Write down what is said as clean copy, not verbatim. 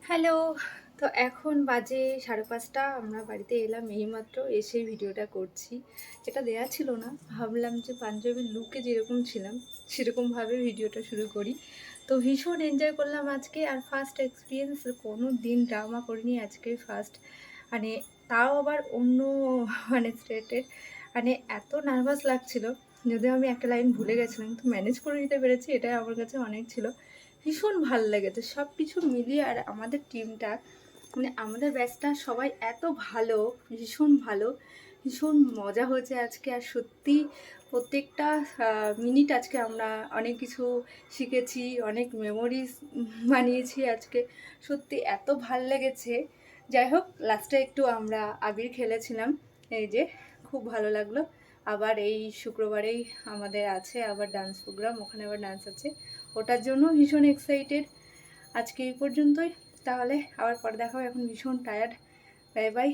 Hello. তো এখন বাজে 5:30। আমরা বাড়িতে এলাম এইমাত্র, এসে ভিডিওটা করছি। এটা দেয়া ছিল না, ভাবলাম যে পাঞ্জাবির লুকে যেরকম ছিলাম সেরকমভাবে ভিডিওটা শুরু করি। তো ভীষণ এনজয় করলাম আজকে। আর ফার্স্ট এক্সপিরিয়েন্স, কোনো দিন ড্রামা করিনি, আজকে ফার্স্ট। মানে তাও আবার অন্য স্টেটের। এত নার্ভাস লাগছিল, যদিও আমি একটা লাইন ভুলে গেছিলাম, তো ম্যানেজ করে নিতে পেরেছি, এটাই আমার কাছে অনেক ছিল। ভীষণ ভাল লেগেছে সব কিছু মিলিয়ে। আর আমাদের টিমটা, আমাদের ব্যাচটা সবাই এত ভালো, ভীষণ ভালো, ভীষণ মজা হয়েছে আজকে। আর সত্যি প্রত্যেকটা মিনিট আজকে আমরা অনেক কিছু শিখেছি, অনেক মেমোরিজ বানিয়েছি আজকে। সত্যি এত ভাল লেগেছে। যাই হোক, লাস্টে একটু আমরা আবির খেলেছিলাম, এই যে, খুব ভালো লাগলো। আবার এই শুক্রবারেই আমাদের আছে আবার ডান্স প্রোগ্রাম, ওখানে আবার ডান্স আছে, ওটার জন্য ভীষণ এক্সাইটেড। আজকে এই পর্যন্তই, তাহলে আবার পরে দেখা হবে। এখন ভীষণ টায়ার্ড। Bye bye.